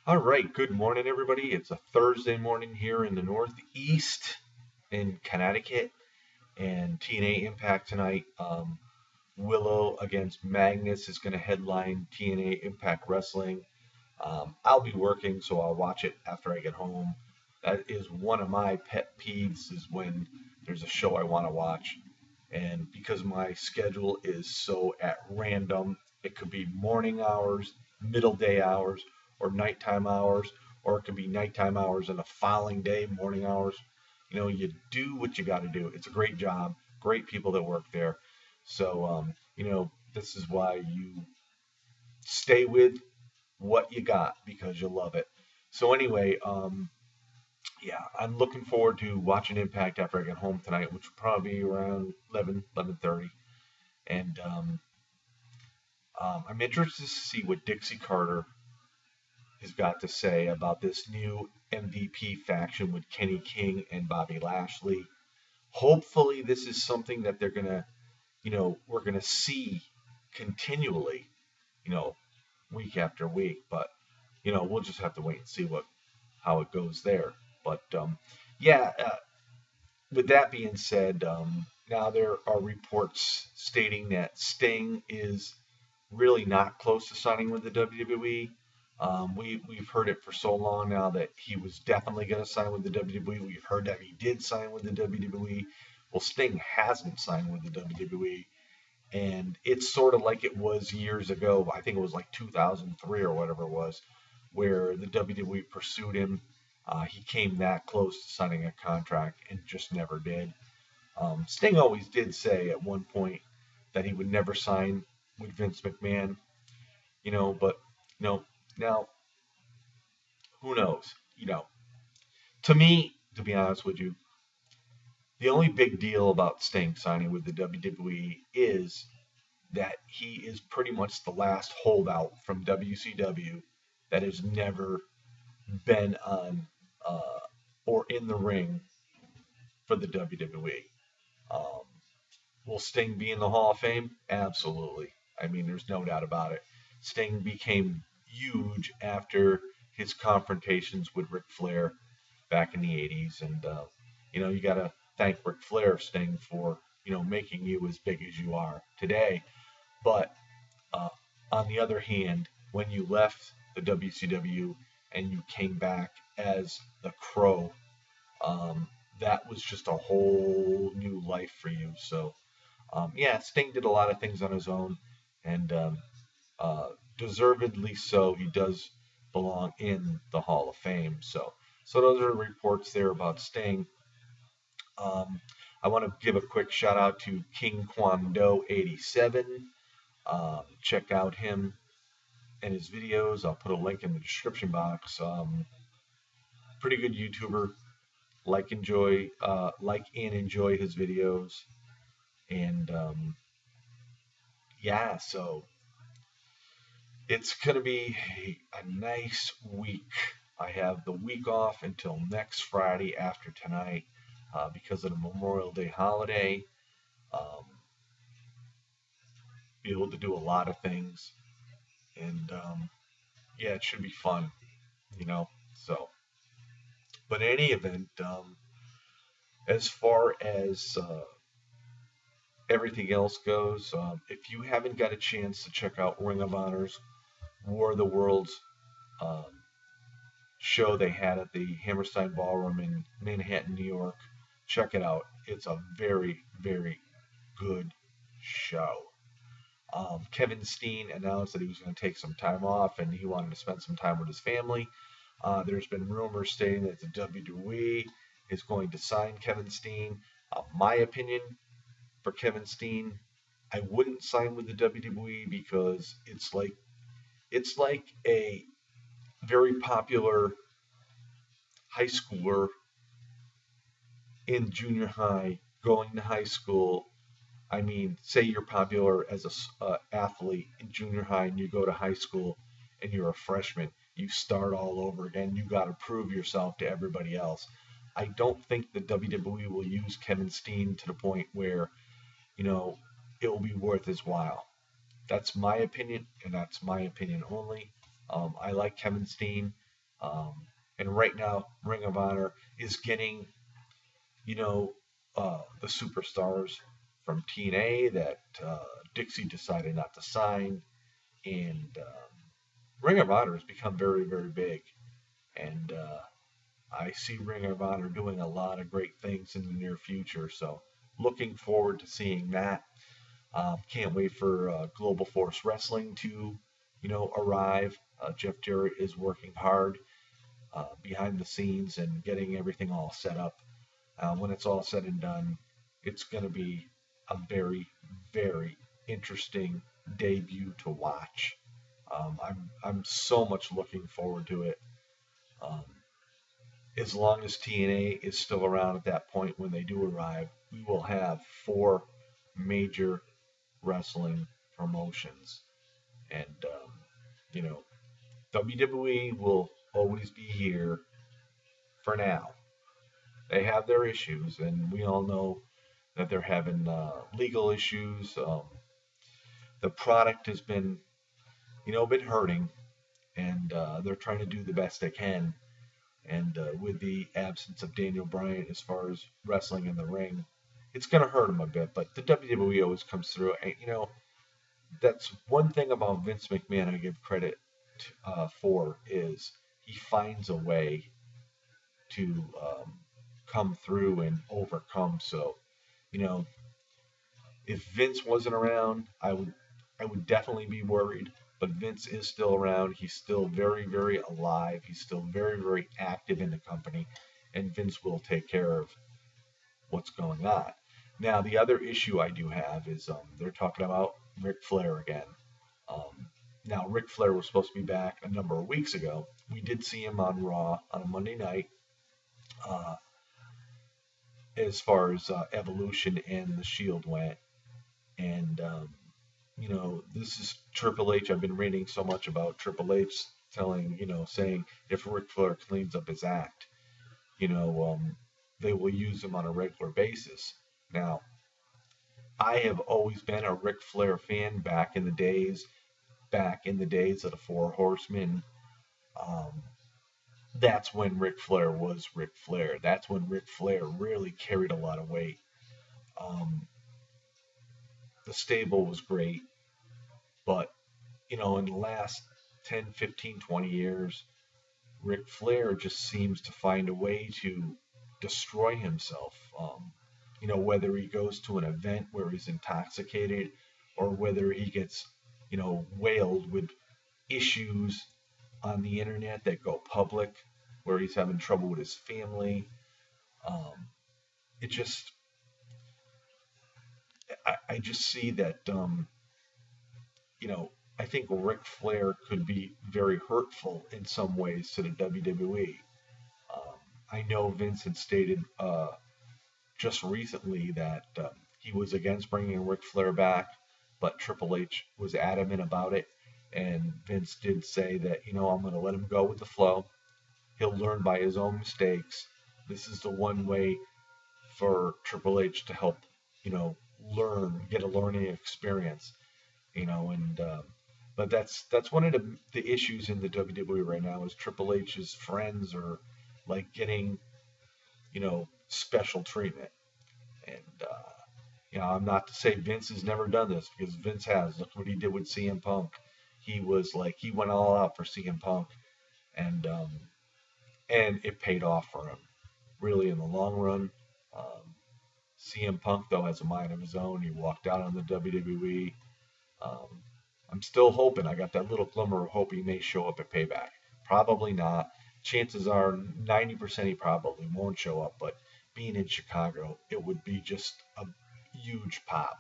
All right, good morning, everybody. It's a Thursday morning here in the Northeast in Connecticut, and TNA Impact tonight. Willow against Magnus is going to headline TNA Impact Wrestling. I'll be working, so I'll watch it after I get home. That is one of my pet peeves is when there's a show I want to watch, and because my schedule is so at random, it could be morning hours, middle day hours, or nighttime hours, or it could be nighttime hours and the following day, morning hours. You do what you got to do. It's a great job, great people that work there. So, this is why you stay with what you got because you love it. So anyway, yeah, I'm looking forward to watching Impact after I get home tonight, which will probably be around 11:30. And I'm interested to see what Dixie Carter has got to say about this new MVP faction with Kenny King and Bobby Lashley. Hopefully, this is something that they're gonna, we're gonna see continually, you know, week after week. But we'll just have to wait and see how it goes there. But yeah, with that being said, now there are reports stating that Sting is really not close to signing with the WWE. We've heard it for so long now that he was definitely going to sign with the WWE. We've heard that he did sign with the WWE. Well, Sting hasn't signed with the WWE, and it's sort of like it was years ago. I think it was like 2003 or whatever it was, where the WWE pursued him. He came that close to signing a contract and just never did. Sting always did say at one point that he would never sign with Vince McMahon, but now who knows? To me, to be honest with you, the only big deal about Sting signing with the WWE is that he is pretty much the last holdout from WCW that has never been on or in the ring for the WWE. Um, will Sting be in the Hall of Fame? Absolutely. I mean, there's no doubt about it. Sting became huge after his confrontations with Ric Flair back in the 80s. And, you got to thank Ric Flair, Sting, for, making you as big as you are today. But uh, on the other hand, when you left the WCW and you came back as the Crow, that was just a whole new life for you. So, yeah, Sting did a lot of things on his own, and uh, deservedly so. He does belong in the Hall of Fame. So those are the reports there about Sting. I want to give a quick shout out to King Kwando 87. Check out him and his videos. I'll put a link in the description box. Pretty good YouTuber. Like and enjoy his videos. And yeah, so it's gonna be a nice week. I have the week off until next Friday after tonight because of the Memorial Day holiday. Um, be able to do a lot of things, and yeah, it should be fun, you know. So, but in any event, as far as everything else goes, if you haven't got a chance to check out Ring of Honor's War of the Worlds um, show they had at the Hammerstein Ballroom in Manhattan, New York, check it out. It's a very, very good show. Kevin Steen announced that he was going to take some time off and he wanted to spend some time with his family. There's been rumors stating that the WWE is going to sign Kevin Steen. My opinion for Kevin Steen, I wouldn't sign with the WWE because it's like a very popular high schooler in junior high going to high school. I mean, say you're popular as a athlete in junior high and you go to high school and you're a freshman. You start all over again. You got to prove yourself to everybody else. I don't think the WWE will use Kevin Steen to the point where, it will be worth his while. That's my opinion, and that's my opinion only. I like Kevin Steen. Um, and right now, Ring of Honor is getting, you know, the superstars from TNA that Dixie decided not to sign, and Ring of Honor has become very, very big. And I see Ring of Honor doing a lot of great things in the near future. So looking forward to seeing that. Can't wait for Global Force Wrestling to, arrive. Jeff Jarrett is working hard behind the scenes and getting everything all set up. When it's all said and done, it's going to be a very, very interesting debut to watch. I'm so much looking forward to it. Um, as long as TNA is still around at that point when they do arrive, we will have four major wrestling promotions. And, you know, WWE will always be here for now. They have their issues, and we all know that they're having legal issues. The product has been, been hurting, and they're trying to do the best they can. And with the absence of Daniel Bryan as far as wrestling in the ring, it's going to hurt him a bit. But the WWE always comes through. And, that's one thing about Vince McMahon I give credit for is he finds a way to come through and overcome. So, you know, if Vince wasn't around, I would definitely be worried. But Vince is still around. He's still very, very alive. He's still very, very active in the company, and Vince will take care of what's going on. Now, the other issue I do have is they're talking about Ric Flair again. Now, Ric Flair was supposed to be back a number of weeks ago. We did see him on Raw on a Monday night. Uh, as far as Evolution and the Shield went, and this is Triple H. I've been reading so much about Triple H saying if Ric Flair cleans up his act, you know, they will use him on a regular basis. Now, I have always been a Ric Flair fan back in the days of the Four Horsemen. Um, that's when Ric Flair was Ric Flair. That's when Ric Flair really carried a lot of weight. Um, the stable was great, but in the last 10, 15, 20 years, Ric Flair just seems to find a way to destroy himself. Whether he goes to an event where he's intoxicated or whether he gets, whaled with issues on the internet that go public, where he's having trouble with his family. Um, it just, I just see that, I think Ric Flair could be very hurtful in some ways to the WWE. Um, I know Vince had stated just recently that he was against bringing Ric Flair back, but Triple H was adamant about it. And Vince did say that, I'm going to let him go with the flow. He'll learn by his own mistakes. This is the one way for Triple H to help, learn, get a learning experience, and but that's one of the issues in the WWE right now is Triple H's friends are like getting, special treatment. And I'm not to say Vince has never done this because Vince has. Look what he did with CM Punk. He went all out for CM Punk, and it paid off for him, really in the long run. Um, CM Punk though has a mind of his own. He walked out on the WWE. Um, I'm still hoping. I got that little glimmer of hope he may show up at Payback. Probably not. Chances are 90% he probably won't show up. But being in Chicago, it would be just a huge pop.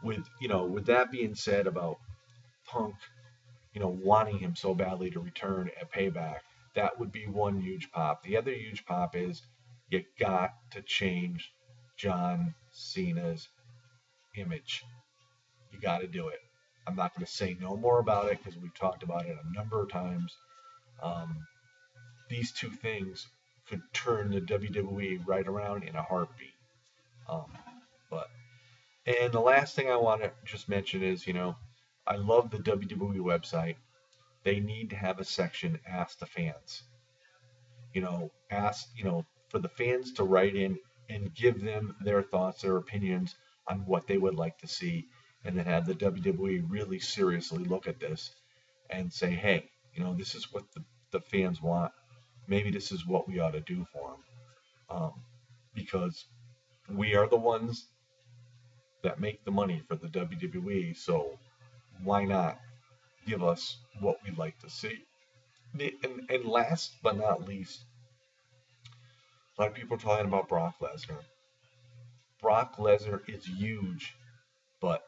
With that being said about Punk, wanting him so badly to return at Payback, that would be one huge pop. The other huge pop is you got to change John Cena's image. You got to do it. I'm not going to say no more about it because we've talked about it a number of times. Um, these two things could turn the WWE right around in a heartbeat. Um, but and the last thing I want to just mention is, I love the WWE website. They need to have a section Ask the Fans. ask, for the fans to write in and give them their thoughts, their opinions on what they would like to see, and then have the WWE really seriously look at this and say, hey, this is what the fans want. Maybe this is what we ought to do for them. Because we are the ones that make the money for the WWE, so why not give us what we'd like to see? And last but not least, a lot of people are talking about Brock Lesnar. Brock Lesnar is huge, but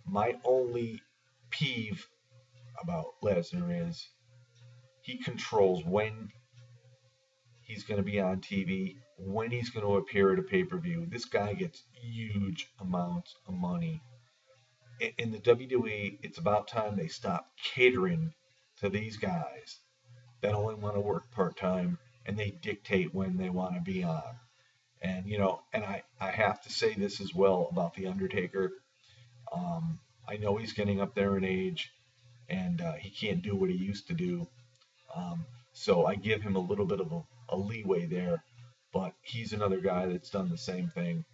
my only peeve about Lesnar is he controls when he's going to be on TV, when he's going to appear at a pay-per-view. This guy gets huge amounts of money. In the WWE, it's about time they stop catering to these guys that only want to work part-time and they dictate when they want to be on. And, and I have to say this as well about The Undertaker. I know he's getting up there in age and he can't do what he used to do. So I give him a little bit of a leeway there, but he's another guy that's done the same thing.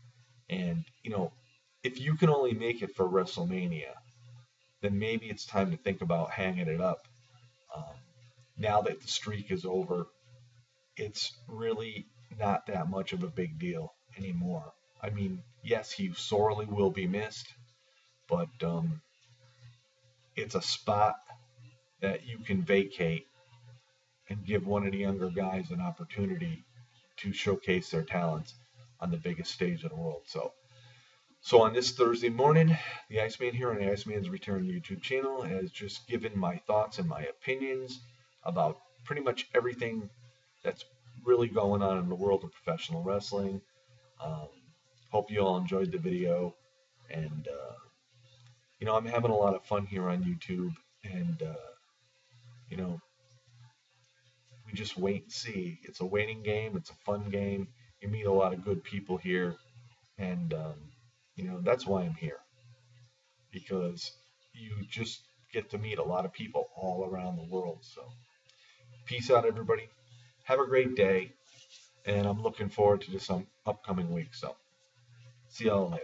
And, if you can only make it for WrestleMania, then maybe it's time to think about hanging it up. Now that the streak is over, it's really not that much of a big deal anymore. I mean, yes, he sorely will be missed, but it's a spot that you can vacate and give one of the younger guys an opportunity to showcase their talents on the biggest stage in the world. So on this Thursday morning, the Iceman here on the Iceman's Return YouTube channel has just given my thoughts and my opinions about pretty much everything that's really going on in the world of professional wrestling. Hope you all enjoyed the video, and I'm having a lot of fun here on YouTube, and we just wait and see. It's a waiting game. It's a fun game. You meet a lot of good people here, and that's why I'm here, because you just get to meet a lot of people all around the world. So peace out, everybody. Have a great day, and I'm looking forward to this upcoming week. So see y'all later.